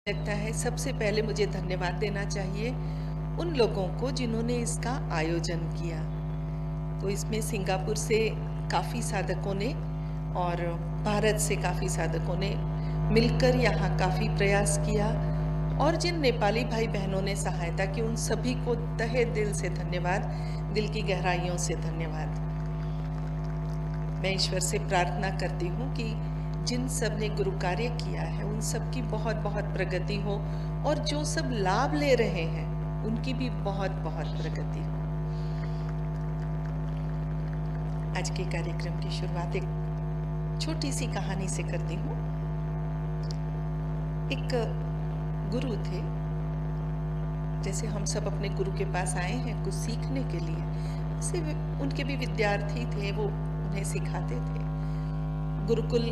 लगता है सबसे पहले मुझे धन्यवाद देना चाहिए उन लोगों को जिन्होंने इसका आयोजन किया। तो इसमें सिंगापुर से काफ़ी साधकों ने और भारत से काफ़ी साधकों ने मिलकर यहाँ काफ़ी प्रयास किया और जिन नेपाली भाई बहनों ने सहायता की उन सभी को तहे दिल से धन्यवाद, दिल की गहराइयों से धन्यवाद। मैं ईश्वर से प्रार्थना करती हूँ कि जिन सब ने गुरु कार्य किया है उन सब की बहुत बहुत प्रगति हो और जो सब लाभ ले रहे हैं उनकी भी बहुत बहुत प्रगति हो। आज के कार्यक्रम की शुरुआत एक छोटी सी कहानी से करती हूँ। एक गुरु थे, जैसे हम सब अपने गुरु के पास आए हैं कुछ सीखने के लिए, वैसे उनके भी विद्यार्थी थे, वो उन्हें सिखाते थे। गुरुकुल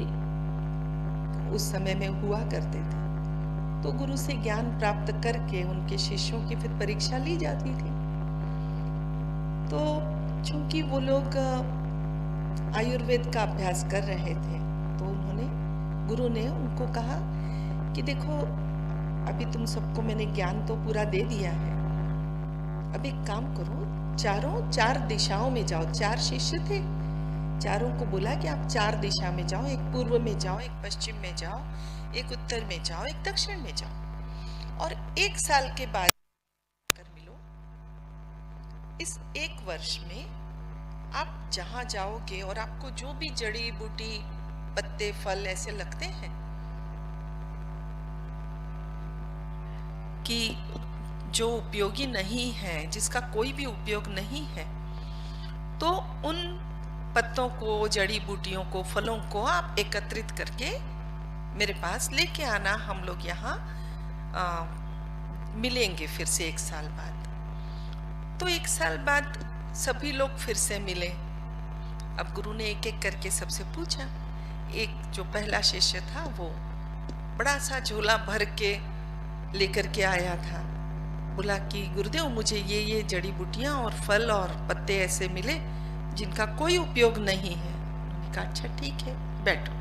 उस समय में हुआ करते थे, तो गुरु से ज्ञान प्राप्त करके उनके शिष्यों की फिर परीक्षा ली जाती थी। तो चूंकि वो लोग आयुर्वेद का अभ्यास कर रहे थे, तो गुरु ने उनको कहा कि देखो अभी तुम सबको मैंने ज्ञान तो पूरा दे दिया है, अब एक काम करो, चार दिशाओं में जाओ। 4 शिष्य थे, चारों को बोला कि आप 4 दिशा में जाओ, एक पूर्व में जाओ, एक पश्चिम में जाओ, एक उत्तर में जाओ, एक दक्षिण में जाओ और 1 साल के बाद कर मिलो। इस 1 वर्ष में आप जहां जाओगे और आपको जो भी जड़ी बूटी पत्ते फल ऐसे लगते हैं कि जो उपयोगी नहीं है, जिसका कोई भी उपयोग नहीं है, तो उन पत्तों को, जड़ी बूटियों को, फलों को आप एकत्रित करके मेरे पास लेके आना। हम लोग यहाँ मिलेंगे फिर से 1 साल बाद। तो 1 साल बाद सभी लोग फिर से मिले। अब गुरु ने एक एक करके सबसे पूछा। एक जो पहला शिष्य था वो बड़ा सा झोला भर के लेकर के आया था। बोला कि गुरुदेव मुझे ये जड़ी बूटियां और फल और पत्ते ऐसे मिले जिनका कोई उपयोग नहीं है। उन्होंने कहा अच्छा ठीक है, बैठो।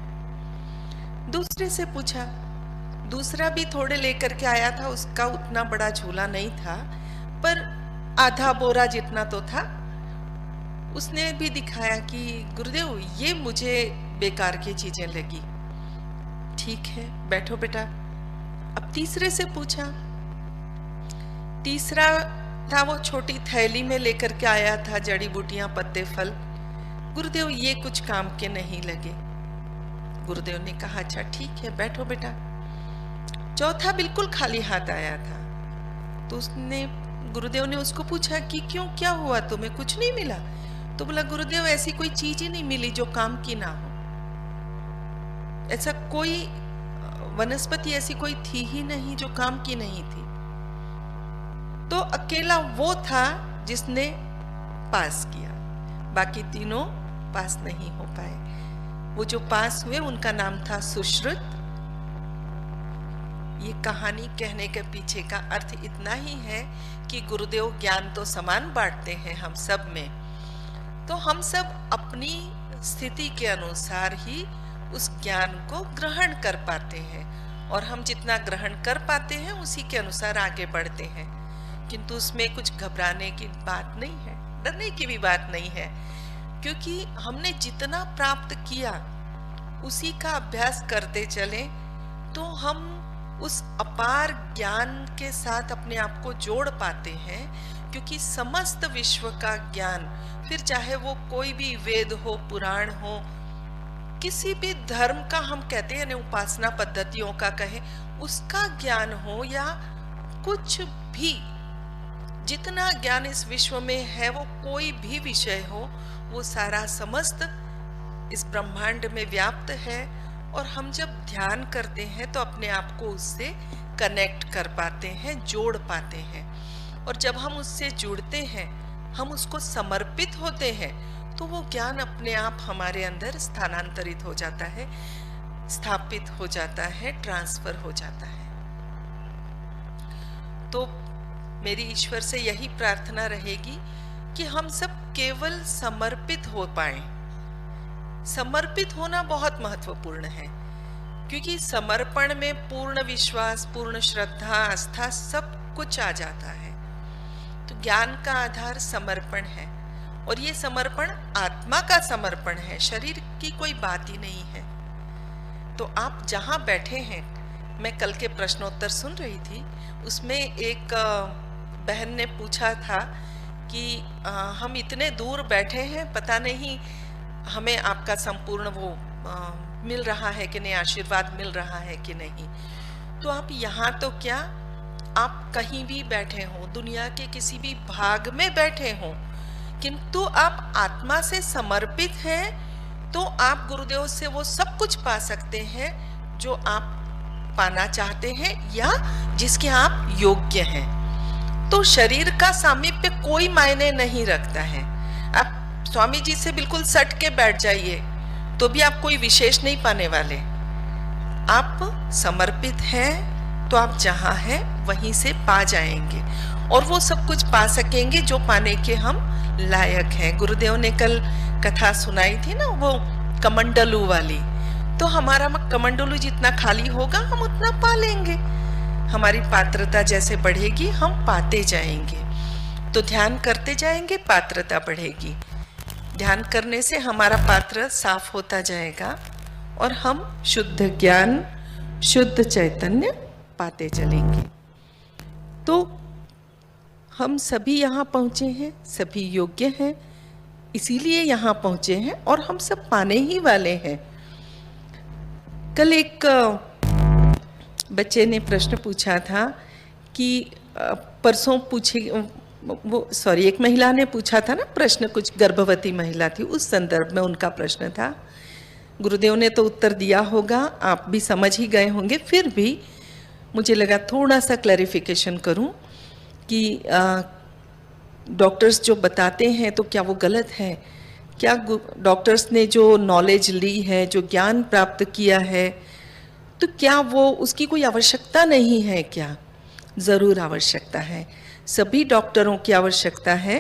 दूसरे से पूछा, दूसरा भी थोड़े लेकर के आया था, उसका उतना बड़ा झोला नहीं था पर आधा बोरा जितना तो था। उसने भी दिखाया कि गुरुदेव ये मुझे बेकार की चीजें लगी। ठीक है, बैठो बेटा। अब तीसरे से पूछा, तीसरा था वो छोटी थैली में लेकर के आया था जड़ी बूटियां, पत्ते, फल। गुरुदेव ये कुछ काम के नहीं लगे। गुरुदेव ने कहा अच्छा ठीक है, बैठो बेटा। चौथा बिल्कुल खाली हाथ आया था, तो गुरुदेव ने उसको पूछा कि क्यों, क्या हुआ, तुम्हें कुछ नहीं मिला? तो बोला गुरुदेव ऐसी कोई चीज ही नहीं मिली जो काम की ना हो, ऐसा कोई वनस्पति ऐसी कोई थी ही नहीं जो काम की नहीं थी। तो अकेला वो था जिसने पास किया, बाकी तीनों पास नहीं हो पाए। वो जो पास हुए उनका नाम था सुश्रुत। ये कहानी कहने के पीछे का अर्थ इतना ही है कि गुरुदेव ज्ञान तो समान बांटते हैं हम सब में, तो हम सब अपनी स्थिति के अनुसार ही उस ज्ञान को ग्रहण कर पाते हैं और हम जितना ग्रहण कर पाते हैं उसी के अनुसार आगे बढ़ते हैं। किंतु उसमें कुछ घबराने की बात नहीं है, डरने की भी बात नहीं है, क्योंकि हमने जितना प्राप्त किया उसी का अभ्यास करते चले तो हम उस अपार ज्ञान के साथ अपने आप को जोड़ पाते हैं। क्योंकि समस्त विश्व का ज्ञान, फिर चाहे वो कोई भी वेद हो, पुराण हो, किसी भी धर्म का हम कहते हैं ना, उपासना पद्धतियों का कहें, उसका ज्ञान हो या कुछ भी, जितना ज्ञान इस विश्व में है, वो कोई भी विषय हो, वो सारा समस्त इस ब्रह्मांड में व्याप्त है। और हम जब ध्यान करते हैं तो अपने आप को उससे कनेक्ट कर पाते हैं, जोड़ पाते हैं। और जब हम उससे जुड़ते हैं, हम उसको समर्पित होते हैं, तो वो ज्ञान अपने आप हमारे अंदर स्थानांतरित हो जाता है, स्थापित हो जाता है, ट्रांसफर हो जाता है। तो मेरी ईश्वर से यही प्रार्थना रहेगी कि हम सब केवल समर्पित हो पाएं। समर्पित होना बहुत महत्वपूर्ण है, क्योंकि समर्पण में पूर्ण विश्वास, पूर्ण श्रद्धा, आस्था सब कुछ आ जाता है। तो ज्ञान का आधार समर्पण है, और ये समर्पण आत्मा का समर्पण है, शरीर की कोई बात ही नहीं है। तो आप जहां बैठे हैं, मैं कल के प्रश्नोत्तर सुन रही थी, उसमें एक बहन ने पूछा था कि हम इतने दूर बैठे हैं, पता नहीं हमें आपका संपूर्ण वो मिल रहा है कि नहीं, आशीर्वाद मिल रहा है कि नहीं। तो आप यहाँ तो क्या, आप कहीं भी बैठे हो, दुनिया के किसी भी भाग में बैठे हो, किंतु आप आत्मा से समर्पित हैं, तो आप गुरुदेव से वो सब कुछ पा सकते हैं जो आप पाना चाहते हैं या जिसके आप योग्य हैं। तो शरीर का सामीप्य कोई मायने नहीं रखता है। आप स्वामी जी से बिल्कुल सट के बैठ जाइए तो भी आप कोई विशेष नहीं पाने वाले। आप समर्पित हैं तो आप जहां हैं वहीं से पा जाएंगे, और वो सब कुछ पा सकेंगे जो पाने के हम लायक हैं। गुरुदेव ने कल कथा सुनाई थी ना, वो कमंडलू वाली। तो हमारा कमंडलू जितना खाली होगा हम उतना पा लेंगे। हमारी पात्रता जैसे बढ़ेगी हम पाते जाएंगे। तो ध्यान करते जाएंगे, पात्रता बढ़ेगी। ध्यान करने से हमारा पात्र साफ होता जाएगा और हम शुद्ध ज्ञान, शुद्ध चैतन्य पाते चलेंगे। तो हम सभी यहाँ पहुँचे हैं, सभी योग्य हैं, इसीलिए यहाँ पहुँचे हैं, और हम सब पाने ही वाले हैं। कल एक बच्चे ने प्रश्न पूछा था कि परसों पूछे एक महिला ने पूछा था ना प्रश्न, कुछ गर्भवती महिला थी, उस संदर्भ में उनका प्रश्न था। गुरुदेव ने तो उत्तर दिया होगा, आप भी समझ ही गए होंगे, फिर भी मुझे लगा थोड़ा सा क्लैरिफिकेशन करूं कि डॉक्टर्स जो बताते हैं तो क्या वो गलत है? क्या डॉक्टर्स ने जो नॉलेज ली है, जो ज्ञान प्राप्त किया है, तो क्या वो उसकी कोई आवश्यकता नहीं है क्या? ज़रूर आवश्यकता है, सभी डॉक्टरों की आवश्यकता है,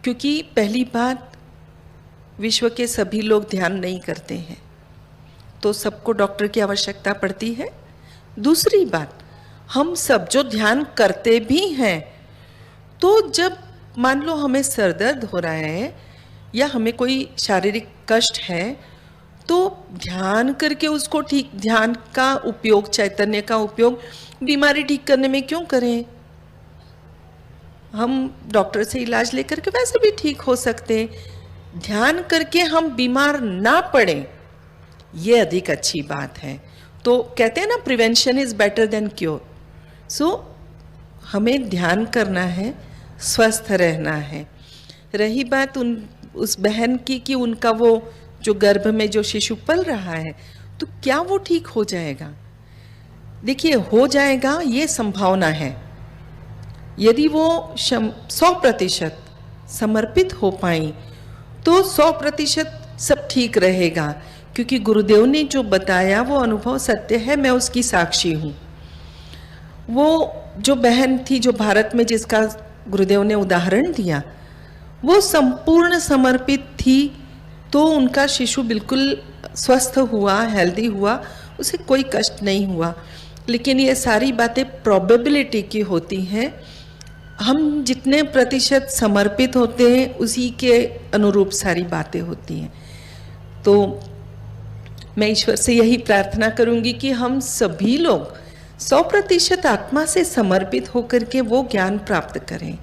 क्योंकि पहली बात, विश्व के सभी लोग ध्यान नहीं करते हैं, तो सबको डॉक्टर की आवश्यकता पड़ती है। दूसरी बात, हम सब जो ध्यान करते भी हैं, तो जब मान लो हमें सर दर्द हो रहा है या हमें कोई शारीरिक कष्ट है, तो ध्यान करके उसको ठीक, ध्यान का उपयोग, चैतन्य का उपयोग बीमारी ठीक करने में क्यों करें? हम डॉक्टर से इलाज लेकर के वैसे भी ठीक हो सकते हैं। ध्यान करके हम बीमार ना पड़े, ये अधिक अच्छी बात है। तो कहते हैं ना, prevention is better than cure. So हमें ध्यान करना है, स्वस्थ रहना है। रही बात उस बहन की कि उनका वो जो गर्भ में जो शिशु पल रहा है, तो क्या वो ठीक हो जाएगा? देखिए, हो जाएगा ये संभावना है, यदि वो 100% समर्पित हो पाई तो 100% सब ठीक रहेगा, क्योंकि गुरुदेव ने जो बताया वो अनुभव सत्य है, मैं उसकी साक्षी हूँ। वो जो बहन थी, जो भारत में जिसका गुरुदेव ने उदाहरण दिया, वो संपूर्ण समर्पित थी, तो उनका शिशु बिल्कुल स्वस्थ हुआ, हेल्दी हुआ, उसे कोई कष्ट नहीं हुआ। लेकिन ये सारी बातें प्रोबेबिलिटी की होती हैं। हम जितने प्रतिशत समर्पित होते हैं उसी के अनुरूप सारी बातें होती हैं। तो मैं ईश्वर से यही प्रार्थना करूंगी कि हम सभी लोग 100% आत्मा से समर्पित होकर के वो ज्ञान प्राप्त करें,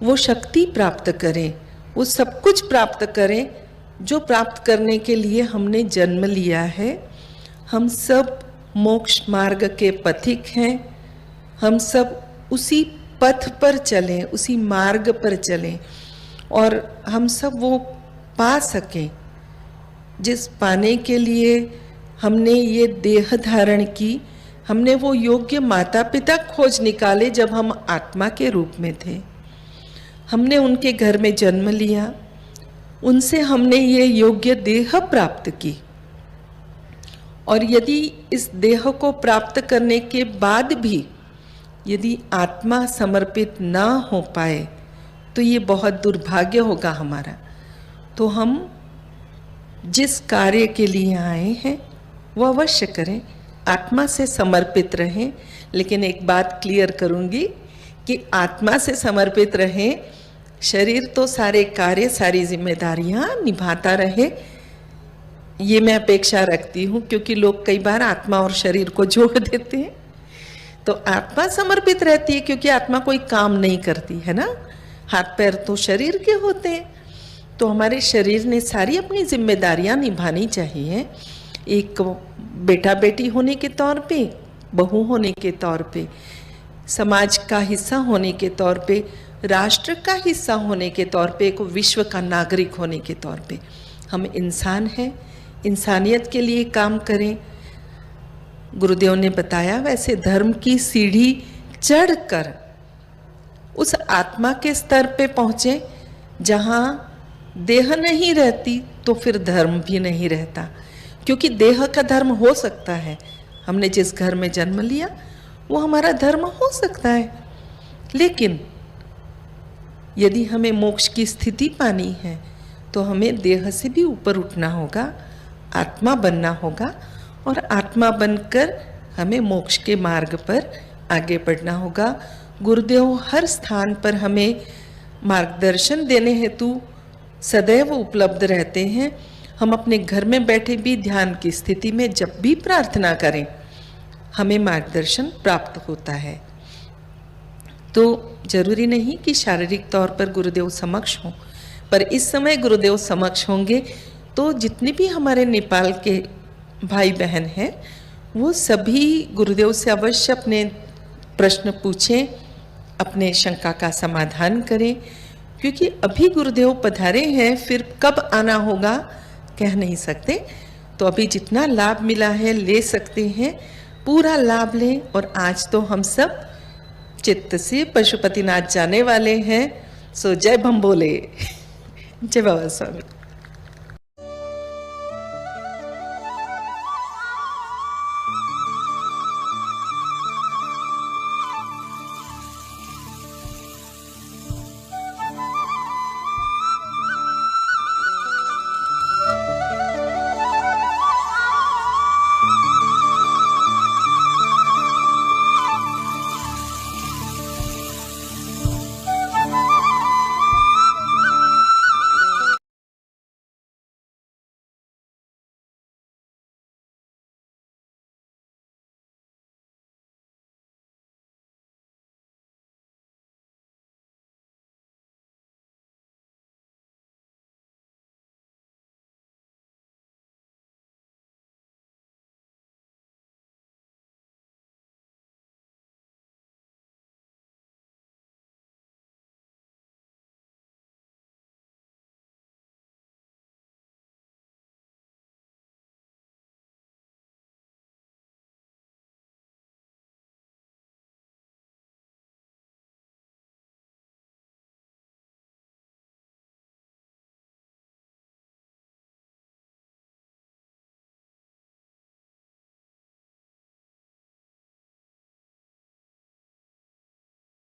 वो शक्ति प्राप्त करें, वो सब कुछ प्राप्त करें जो प्राप्त करने के लिए हमने जन्म लिया है। हम सब मोक्ष मार्ग के पथिक हैं, हम सब उसी पथ पर चलें, उसी मार्ग पर चलें, और हम सब वो पा सकें जिस पाने के लिए हमने ये देह धारण की। हमने वो योग्य माता पिता खोज निकाले जब हम आत्मा के रूप में थे। हमने उनके घर में जन्म लिया, उनसे हमने ये योग्य देह प्राप्त की, और यदि इस देह को प्राप्त करने के बाद भी यदि आत्मा समर्पित ना हो पाए तो ये बहुत दुर्भाग्य होगा हमारा। तो हम जिस कार्य के लिए आए हैं वो अवश्य करें, आत्मा से समर्पित रहें। लेकिन एक बात क्लियर करूंगी कि आत्मा से समर्पित रहें, शरीर तो सारे कार्य सारी जिम्मेदारियां निभाता रहे, ये मैं अपेक्षा रखती हूँ, क्योंकि लोग कई बार आत्मा और शरीर को जोड़ देते हैं। तो आत्मा समर्पित रहती है क्योंकि आत्मा कोई काम नहीं करती है ना, हाथ पैर तो शरीर के होते हैं। तो हमारे शरीर ने सारी अपनी जिम्मेदारियां निभानी चाहिए, एक बेटा बेटी होने के तौर पे, बहू होने के तौर पे, समाज का हिस्सा होने के तौर पे, राष्ट्र का हिस्सा होने के तौर पे, एक विश्व का नागरिक होने के तौर पे। हम इंसान हैं, इंसानियत के लिए काम करें। गुरुदेव ने बताया वैसे धर्म की सीढ़ी चढ़कर उस आत्मा के स्तर पे पहुँचे जहाँ देह नहीं रहती तो फिर धर्म भी नहीं रहता, क्योंकि देह का धर्म हो सकता है, हमने जिस घर में जन्म लिया वो हमारा धर्म हो सकता है, लेकिन यदि हमें मोक्ष की स्थिति पानी है तो हमें देह से भी ऊपर उठना होगा, आत्मा बनना होगा, और आत्मा बनकर हमें मोक्ष के मार्ग पर आगे बढ़ना होगा। गुरुदेव हर स्थान पर हमें मार्गदर्शन देने हेतु सदैव उपलब्ध रहते हैं। हम अपने घर में बैठे भी ध्यान की स्थिति में जब भी प्रार्थना करें हमें मार्गदर्शन प्राप्त होता है। तो जरूरी नहीं कि शारीरिक तौर पर गुरुदेव समक्ष हों, पर इस समय गुरुदेव समक्ष होंगे तो जितने भी हमारे नेपाल के भाई बहन हैं वो सभी गुरुदेव से अवश्य अपने प्रश्न पूछें, अपने शंका का समाधान करें, क्योंकि अभी गुरुदेव पधारे हैं, फिर कब आना होगा कह नहीं सकते। तो अभी जितना लाभ मिला है ले सकते हैं, पूरा लाभ लें। और आज तो हम सब चित्त से पशुपतिनाथ जाने वाले हैं, सो जय भंबोले। जय बाबा स्वामी।